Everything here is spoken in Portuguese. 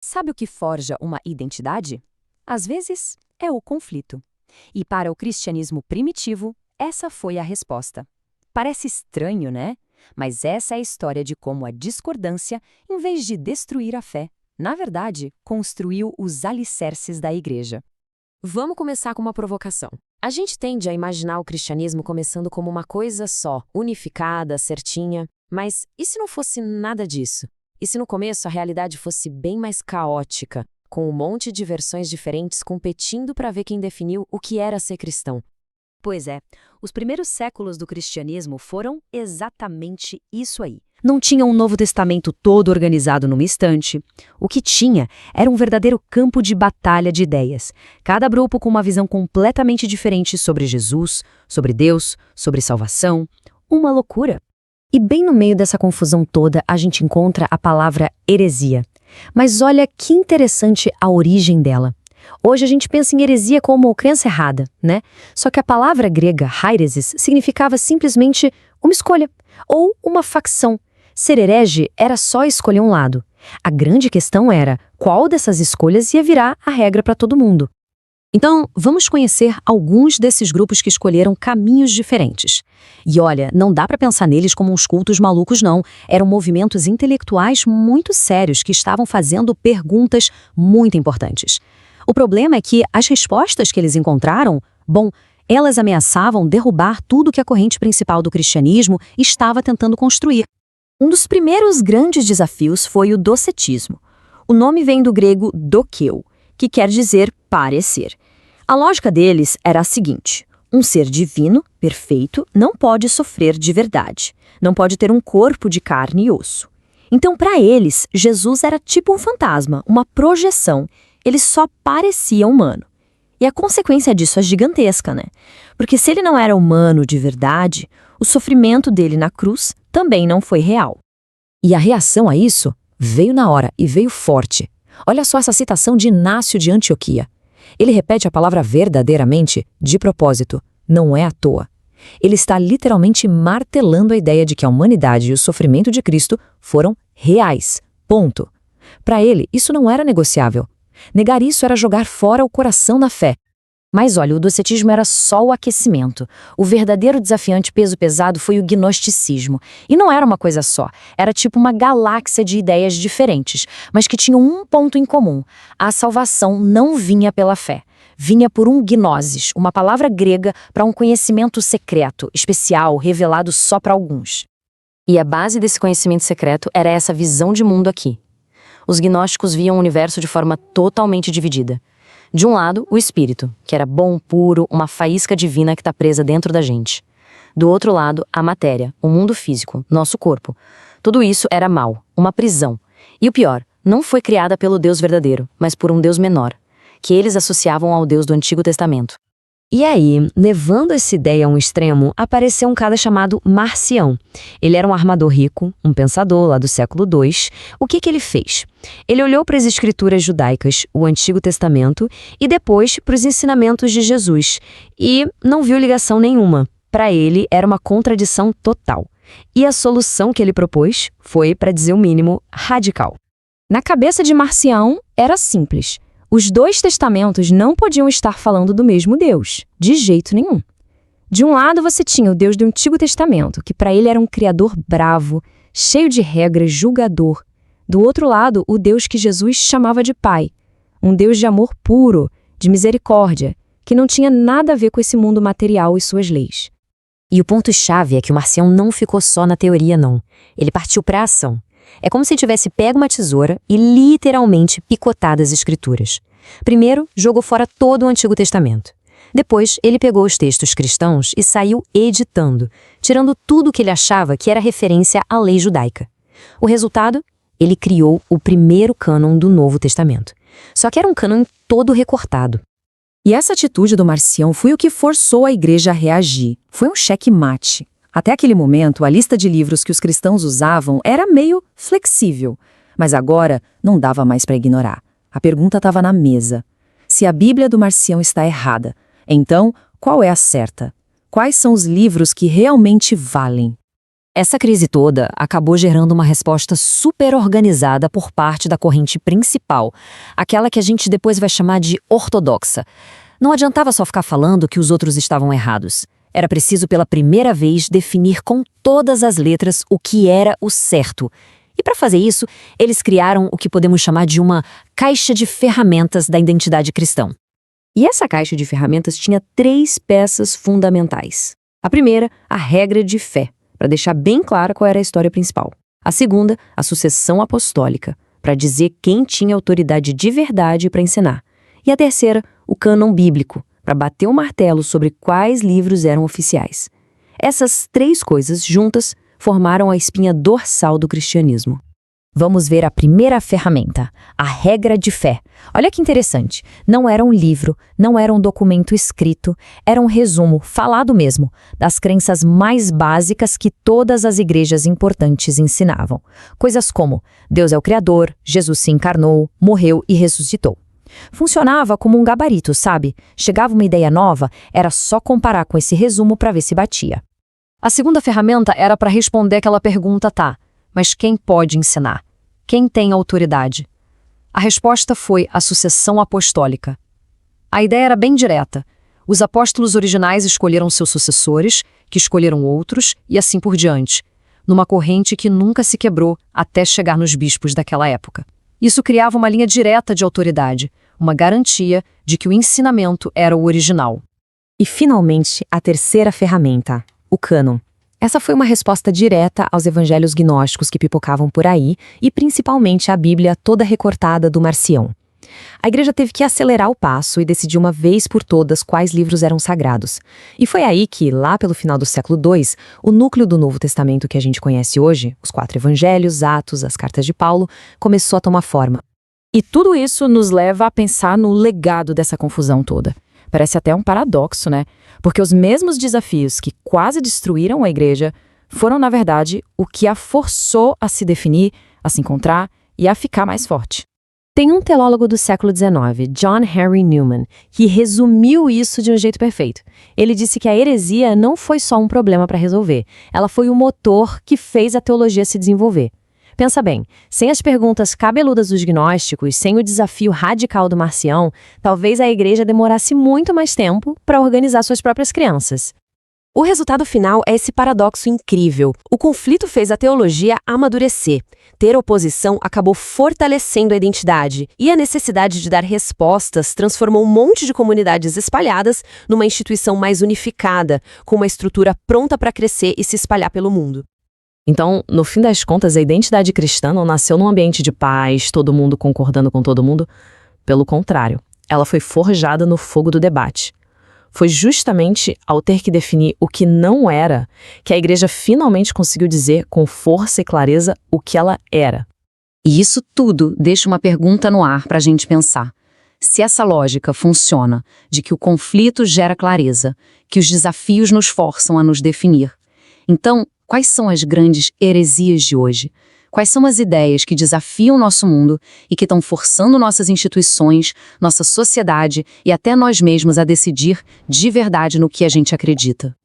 Sabe o que forja uma identidade? Às vezes, é o conflito. E para o cristianismo primitivo, essa foi a resposta. Parece estranho, né? Mas essa é a história de como a discordância, em vez de destruir a fé, na verdade, construiu os alicerces da igreja. Vamos começar com uma provocação. A gente tende a imaginar o cristianismo começando como uma coisa só, unificada, certinha. Mas e se não fosse nada disso? E se no começo a realidade fosse bem mais caótica, com um monte de versões diferentes competindo para ver quem definiu o que era ser cristão? Pois é, os primeiros séculos do cristianismo foram exatamente isso aí. Não tinha um Novo Testamento todo organizado numa estante. O que tinha era um verdadeiro campo de batalha de ideias. Cada grupo com uma visão completamente diferente sobre Jesus, sobre Deus, sobre salvação. Uma loucura. E bem no meio dessa confusão toda, a gente encontra a palavra heresia. Mas olha que interessante a origem dela. Hoje a gente pensa em heresia como crença errada, né? Só que a palavra grega heiresis significava simplesmente uma escolha, ou uma facção. Ser herege era só escolher um lado. A grande questão era qual dessas escolhas ia virar a regra para todo mundo. Então, vamos conhecer alguns desses grupos que escolheram caminhos diferentes. E olha, não dá para pensar neles como uns cultos malucos, não. Eram movimentos intelectuais muito sérios que estavam fazendo perguntas muito importantes. O problema é que as respostas que eles encontraram, bom, elas ameaçavam derrubar tudo que a corrente principal do cristianismo estava tentando construir. Um dos primeiros grandes desafios foi o docetismo. O nome vem do grego dokeo, que quer dizer parecer. A lógica deles era a seguinte: um ser divino, perfeito, não pode sofrer de verdade. Não pode ter um corpo de carne e osso. Então, para eles, Jesus era tipo um fantasma, uma projeção. Ele só parecia humano. E a consequência disso é gigantesca, né? Porque se ele não era humano de verdade, o sofrimento dele na cruz também não foi real. E a reação a isso veio na hora e veio forte. Olha só essa citação de Inácio de Antioquia. Ele repete a palavra verdadeiramente de propósito, não é à toa. Ele está literalmente martelando a ideia de que a humanidade e o sofrimento de Cristo foram reais. Ponto. Para ele, isso não era negociável. Negar isso era jogar fora o coração da fé. Mas olha, o docetismo era só o aquecimento. O verdadeiro desafiante peso pesado foi o gnosticismo. E não era uma coisa só. Era tipo uma galáxia de ideias diferentes, mas que tinham um ponto em comum. A salvação não vinha pela fé. Vinha por um gnosis, uma palavra grega para um conhecimento secreto, especial, revelado só para alguns. E a base desse conhecimento secreto era essa visão de mundo aqui. Os gnósticos viam o universo de forma totalmente dividida. De um lado, o espírito, que era bom, puro, uma faísca divina que está presa dentro da gente. Do outro lado, a matéria, o mundo físico, nosso corpo. Tudo isso era mal, uma prisão. E o pior, não foi criada pelo Deus verdadeiro, mas por um Deus menor, que eles associavam ao Deus do Antigo Testamento. E aí, levando essa ideia a um extremo, apareceu um cara chamado Marcião. Ele era um armador rico, um pensador lá do século II. O que ele fez? Ele olhou para as escrituras judaicas, o Antigo Testamento, e depois para os ensinamentos de Jesus. E não viu ligação nenhuma. Para ele, era uma contradição total. E a solução que ele propôs foi, para dizer o mínimo, radical. Na cabeça de Marcião, era simples. Os dois testamentos não podiam estar falando do mesmo Deus, de jeito nenhum. De um lado você tinha o Deus do Antigo Testamento, que para ele era um criador bravo, cheio de regras, julgador. Do outro lado, o Deus que Jesus chamava de Pai, um Deus de amor puro, de misericórdia, que não tinha nada a ver com esse mundo material e suas leis. E o ponto-chave é que o Marcião não ficou só na teoria, não. Ele partiu para a ação. É como se tivesse pego uma tesoura e literalmente picotado as escrituras. Primeiro, jogou fora todo o Antigo Testamento. Depois, ele pegou os textos cristãos e saiu editando, tirando tudo o que ele achava que era referência à lei judaica. O resultado? Ele criou o primeiro cânon do Novo Testamento. Só que era um cânon todo recortado. E essa atitude do Marcião foi o que forçou a igreja a reagir. Foi um checkmate. Até aquele momento, a lista de livros que os cristãos usavam era meio flexível, mas agora não dava mais para ignorar. A pergunta estava na mesa. Se a Bíblia do Marcião está errada, então qual é a certa? Quais são os livros que realmente valem? Essa crise toda acabou gerando uma resposta super organizada por parte da corrente principal, aquela que a gente depois vai chamar de ortodoxa. Não adiantava só ficar falando que os outros estavam errados. Era preciso pela primeira vez definir com todas as letras o que era o certo. E para fazer isso, eles criaram o que podemos chamar de uma caixa de ferramentas da identidade cristã. E essa caixa de ferramentas tinha 3 peças fundamentais. A primeira, a regra de fé, para deixar bem clara qual era a história principal. A segunda, a sucessão apostólica, para dizer quem tinha autoridade de verdade para ensinar. E a terceira, o cânon bíblico, para bater o martelo sobre quais livros eram oficiais. Essas 3 coisas juntas formaram a espinha dorsal do cristianismo. Vamos ver a primeira ferramenta, a regra de fé. Olha que interessante, não era um livro, não era um documento escrito, era um resumo, falado mesmo, das crenças mais básicas que todas as igrejas importantes ensinavam. Coisas como Deus é o Criador, Jesus se encarnou, morreu e ressuscitou. Funcionava como um gabarito, sabe? Chegava uma ideia nova, era só comparar com esse resumo para ver se batia. A segunda ferramenta era para responder aquela pergunta, tá? Mas quem pode ensinar? Quem tem autoridade? A resposta foi a sucessão apostólica. A ideia era bem direta. Os apóstolos originais escolheram seus sucessores, que escolheram outros, e assim por diante, numa corrente que nunca se quebrou até chegar nos bispos daquela época. Isso criava uma linha direta de autoridade, uma garantia de que o ensinamento era o original. E, finalmente, a terceira ferramenta, o cânon. Essa foi uma resposta direta aos evangelhos gnósticos que pipocavam por aí e principalmente à Bíblia toda recortada do Marcião. A igreja teve que acelerar o passo e decidir uma vez por todas quais livros eram sagrados. E foi aí que, lá pelo final do século II, o núcleo do Novo Testamento que a gente conhece hoje, os 4 evangelhos, Atos, as cartas de Paulo, começou a tomar forma. E tudo isso nos leva a pensar no legado dessa confusão toda. Parece até um paradoxo, né? Porque os mesmos desafios que quase destruíram a igreja foram, na verdade, o que a forçou a se definir, a se encontrar e a ficar mais forte. Tem um teólogo do século XIX, John Henry Newman, que resumiu isso de um jeito perfeito. Ele disse que a heresia não foi só um problema para resolver, ela foi o motor que fez a teologia se desenvolver. Pensa bem, sem as perguntas cabeludas dos gnósticos, sem o desafio radical do Marcião, talvez a igreja demorasse muito mais tempo para organizar suas próprias crianças. O resultado final é esse paradoxo incrível. O conflito fez a teologia amadurecer. Ter oposição acabou fortalecendo a identidade, e a necessidade de dar respostas transformou um monte de comunidades espalhadas numa instituição mais unificada, com uma estrutura pronta para crescer e se espalhar pelo mundo. Então, no fim das contas, a identidade cristã não nasceu num ambiente de paz, todo mundo concordando com todo mundo. Pelo contrário, ela foi forjada no fogo do debate. Foi justamente ao ter que definir o que não era que a igreja finalmente conseguiu dizer com força e clareza o que ela era. E isso tudo deixa uma pergunta no ar para a gente pensar. Se essa lógica funciona, de que o conflito gera clareza, que os desafios nos forçam a nos definir, então, quais são as grandes heresias de hoje? Quais são as ideias que desafiam nosso mundo e que estão forçando nossas instituições, nossa sociedade e até nós mesmos a decidir de verdade no que a gente acredita?